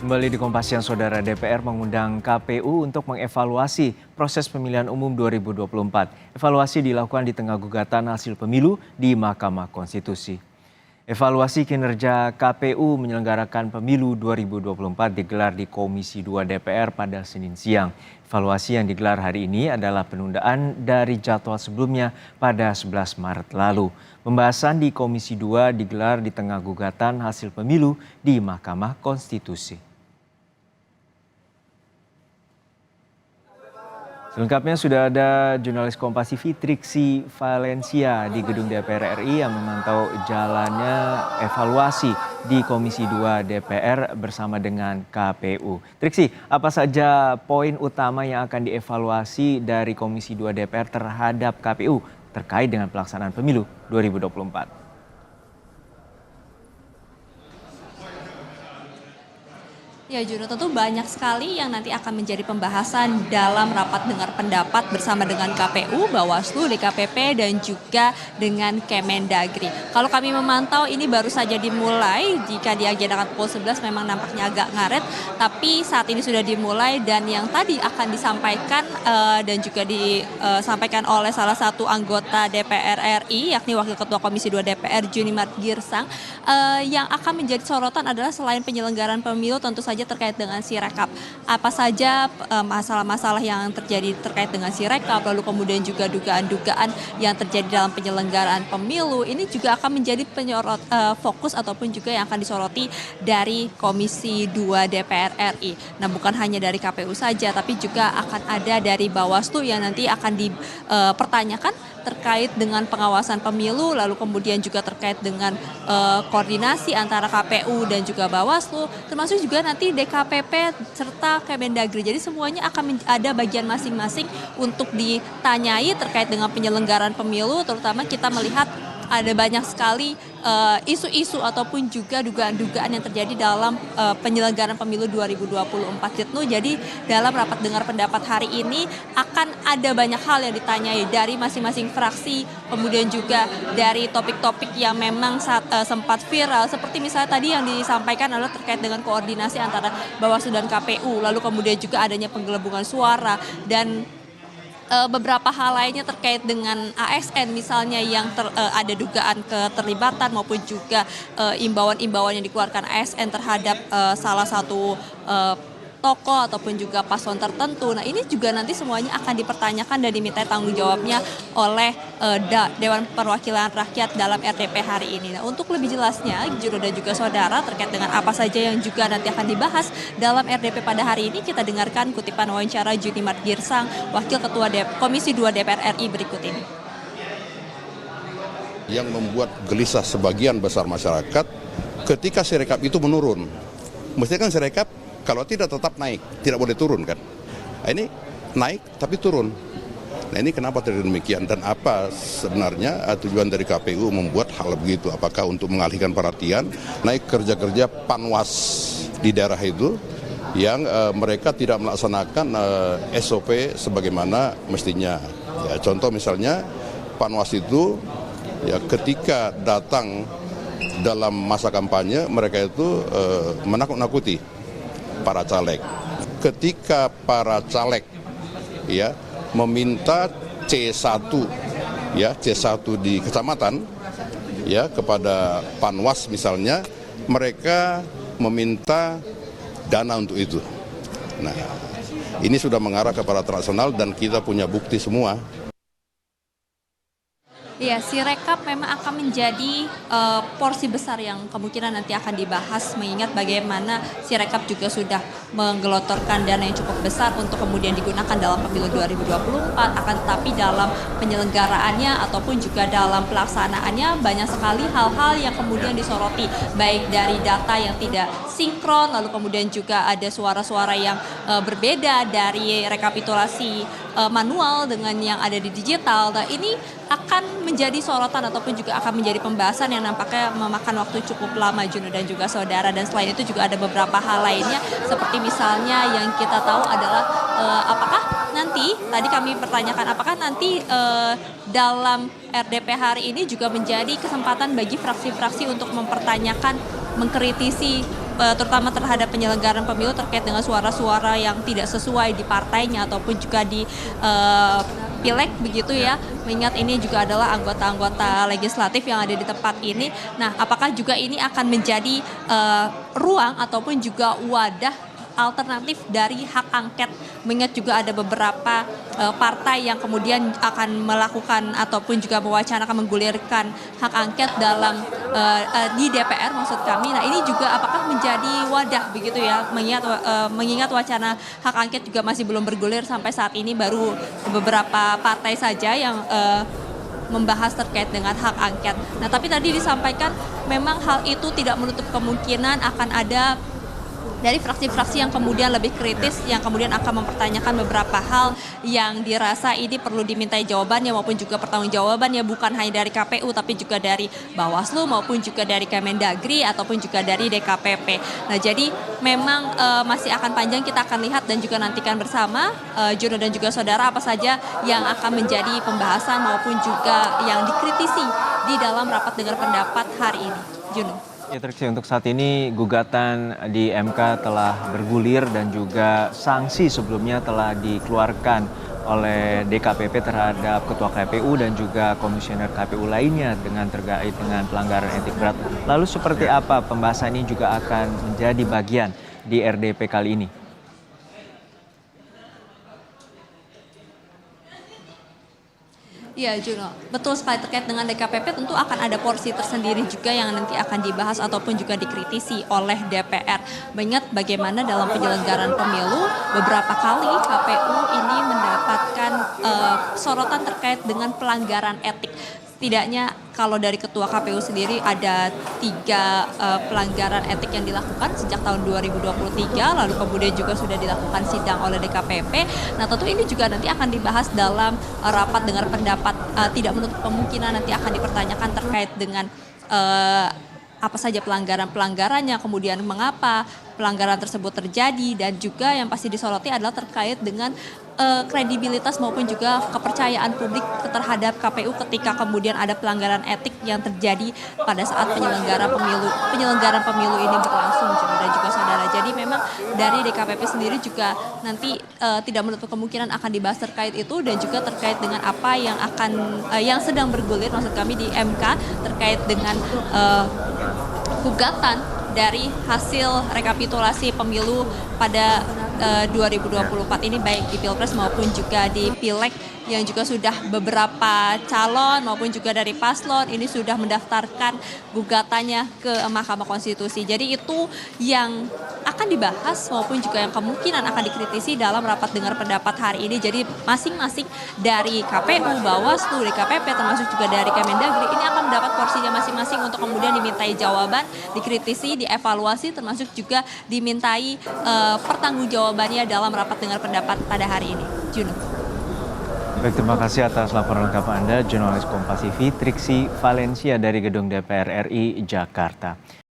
Kembali di Kompas Siang, Saudara. DPR mengundang KPU untuk mengevaluasi proses pemilihan umum 2024. Evaluasi dilakukan di tengah gugatan hasil pemilu di Mahkamah Konstitusi. Evaluasi kinerja KPU menyelenggarakan pemilu 2024 digelar di Komisi 2 DPR pada Senin siang. Evaluasi yang digelar hari ini adalah penundaan dari jadwal sebelumnya pada 11 Maret lalu. Pembahasan di Komisi 2 digelar di tengah gugatan hasil pemilu di Mahkamah Konstitusi. Selengkapnya sudah ada jurnalis Kompas TV Triksi Valencia di gedung DPR RI yang memantau jalannya evaluasi di Komisi 2 DPR bersama dengan KPU. Triksi, apa saja poin utama yang akan dievaluasi dari Komisi 2 DPR terhadap KPU terkait dengan pelaksanaan pemilu 2024? Ya Juno, tentu banyak sekali yang nanti akan menjadi pembahasan dalam rapat dengar pendapat bersama dengan KPU, Bawaslu, DKPP, dan juga dengan Kemendagri. Kalau kami memantau ini baru saja dimulai, jika diagendakan pukul 11 memang nampaknya agak ngaret, tapi saat ini sudah dimulai dan yang tadi akan disampaikan dan juga disampaikan oleh salah satu anggota DPR RI, yakni Wakil Ketua Komisi 2 DPR, Junimart Girsang, yang akan menjadi sorotan adalah selain penyelenggaraan pemilu tentu saja terkait dengan Sirekap. Apa saja masalah-masalah yang terjadi terkait dengan Sirekap, lalu kemudian juga dugaan-dugaan yang terjadi dalam penyelenggaraan pemilu, ini juga akan menjadi fokus ataupun juga yang akan disoroti dari Komisi 2 DPR RI. Nah, bukan hanya dari KPU saja, tapi juga akan ada dari Bawaslu yang nanti akan dipertanyakan terkait dengan pengawasan pemilu, lalu kemudian juga terkait dengan koordinasi antara KPU dan juga Bawaslu, termasuk juga nanti DKPP serta Kemendagri. Jadi semuanya akan ada bagian masing-masing untuk ditanyai terkait dengan penyelenggaraan pemilu, terutama kita melihat ada banyak sekali isu-isu ataupun juga dugaan-dugaan yang terjadi dalam penyelenggaraan pemilu 2024. Jadi dalam rapat dengar pendapat hari ini akan ada banyak hal yang ditanyai dari masing-masing fraksi, kemudian juga dari topik-topik yang memang sempat viral, seperti misalnya tadi yang disampaikan adalah terkait dengan koordinasi antara Bawaslu dan KPU, lalu kemudian juga adanya penggelembungan suara dan beberapa hal lainnya terkait dengan ASN misalnya yang ada dugaan keterlibatan maupun juga imbauan-imbauan yang dikeluarkan ASN terhadap salah satu tokoh ataupun juga paslon tertentu. Nah, ini juga nanti semuanya akan dipertanyakan dan diminta tanggung jawabnya oleh Dewan Perwakilan Rakyat dalam RDP hari ini. Nah, untuk lebih jelasnya, Juno dan juga saudara, terkait dengan apa saja yang juga nanti akan dibahas dalam RDP pada hari ini, kita dengarkan kutipan wawancara Junimart Girsang, Wakil Ketua Komisi 2 DPR RI berikut ini. Yang membuat gelisah sebagian besar masyarakat ketika Sirekap itu menurun. Mestinya kan Sirekap kalau tidak tetap naik, tidak boleh turun kan. Nah, ini naik tapi turun. Nah, ini kenapa terjadi demikian dan apa sebenarnya tujuan dari KPU membuat hal begitu? Apakah untuk mengalihkan perhatian naik kerja-kerja panwas di daerah itu yang mereka tidak melaksanakan SOP sebagaimana mestinya. Ya, contoh misalnya panwas itu ya ketika datang dalam masa kampanye mereka itu menakut-nakuti para caleg. Ketika para caleg ya meminta C1 ya C1 di kecamatan ya kepada Panwas misalnya, mereka meminta dana untuk itu. Nah, ini sudah mengarah kepada transnasional dan kita punya bukti semua. Ya, Sirekap memang akan menjadi porsi besar yang kemungkinan nanti akan dibahas, mengingat bagaimana Sirekap juga sudah menggelontorkan dana yang cukup besar untuk kemudian digunakan dalam pemilu 2024, akan tetapi dalam penyelenggaraannya ataupun juga dalam pelaksanaannya banyak sekali hal-hal yang kemudian disoroti, baik dari data yang tidak sinkron, lalu kemudian juga ada suara-suara yang berbeda dari rekapitulasi manual dengan yang ada di digital. Nah, ini akan menjadi sorotan ataupun juga akan menjadi pembahasan yang nampaknya memakan waktu cukup lama, Juno dan juga saudara. Dan selain itu juga ada beberapa hal lainnya, seperti misalnya yang kita tahu adalah apakah nanti, tadi kami pertanyakan, apakah nanti dalam RDP hari ini juga menjadi kesempatan bagi fraksi-fraksi untuk mempertanyakan, mengkritisi terutama terhadap penyelenggaraan pemilu terkait dengan suara-suara yang tidak sesuai di partainya ataupun juga di pileg begitu ya, mengingat ini juga adalah anggota-anggota legislatif yang ada di tempat ini. Nah, apakah juga ini akan menjadi ruang ataupun juga wadah alternatif dari hak angket, mengingat juga ada beberapa partai yang kemudian akan melakukan ataupun juga mewacanakan menggulirkan hak angket dalam di DPR maksud kami. Nah, ini juga apakah menjadi wadah begitu ya, mengingat wacana hak angket juga masih belum bergulir sampai saat ini, baru beberapa partai saja yang membahas terkait dengan hak angket. Nah, tapi tadi disampaikan memang hal itu tidak menutup kemungkinan akan ada dari fraksi-fraksi yang kemudian lebih kritis, yang kemudian akan mempertanyakan beberapa hal yang dirasa ini perlu dimintai jawabannya maupun juga pertanggungjawabannya, bukan hanya dari KPU tapi juga dari Bawaslu maupun juga dari Kemendagri ataupun juga dari DKPP. Nah, jadi memang masih akan panjang, kita akan lihat dan juga nantikan bersama Juno dan juga saudara apa saja yang akan menjadi pembahasan maupun juga yang dikritisi di dalam rapat dengar pendapat hari ini. Juno. Ya, Triksi, untuk saat ini gugatan di MK telah bergulir dan juga sanksi sebelumnya telah dikeluarkan oleh DKPP terhadap Ketua KPU dan juga Komisioner KPU lainnya dengan terkait dengan pelanggaran etik berat. Lalu seperti apa pembahasan ini juga akan menjadi bagian di RDP kali ini? Iya, Juno, betul sekali. Terkait dengan DKPP tentu akan ada porsi tersendiri juga yang nanti akan dibahas ataupun juga dikritisi oleh DPR. Mengingat bagaimana dalam penyelenggaraan pemilu beberapa kali KPU ini mendapatkan sorotan terkait dengan pelanggaran etik. Setidaknya kalau dari Ketua KPU sendiri ada 3 pelanggaran etik yang dilakukan sejak tahun 2023, lalu kemudian juga sudah dilakukan sidang oleh DKPP. Nah, tentu ini juga nanti akan dibahas dalam rapat dengar pendapat, tidak menutup kemungkinan nanti akan dipertanyakan terkait dengan apa saja pelanggaran-pelanggarannya, kemudian mengapa pelanggaran tersebut terjadi, dan juga yang pasti disoroti adalah terkait dengan kredibilitas maupun juga kepercayaan publik terhadap KPU ketika kemudian ada pelanggaran etik yang terjadi pada saat penyelenggaraan pemilu ini berlangsung, dan juga saudara. Jadi memang dari DKPP sendiri juga nanti tidak menutup kemungkinan akan dibahas terkait itu, dan juga terkait dengan apa yang yang sedang bergulir maksud kami di MK terkait dengan gugatan dari hasil rekapitulasi pemilu pada 2024 ini, baik di Pilpres maupun juga di Pileg, yang juga sudah beberapa calon maupun juga dari paslon ini sudah mendaftarkan gugatannya ke Mahkamah Konstitusi. Jadi itu yang akan dibahas maupun juga yang kemungkinan akan dikritisi dalam rapat dengar pendapat hari ini. Jadi masing-masing dari KPU, Bawaslu, DKPP termasuk juga dari Kemendagri ini akan mendapat porsinya masing-masing untuk kemudian dimintai jawaban, dikritisi, dievaluasi, termasuk juga dimintai pertanggungjawabannya dalam rapat dengar pendapat pada hari ini. Juno. Baik, terima kasih atas laporan lengkap Anda, jurnalis Kompas TV, Triksi Valencia dari Gedung DPR RI Jakarta.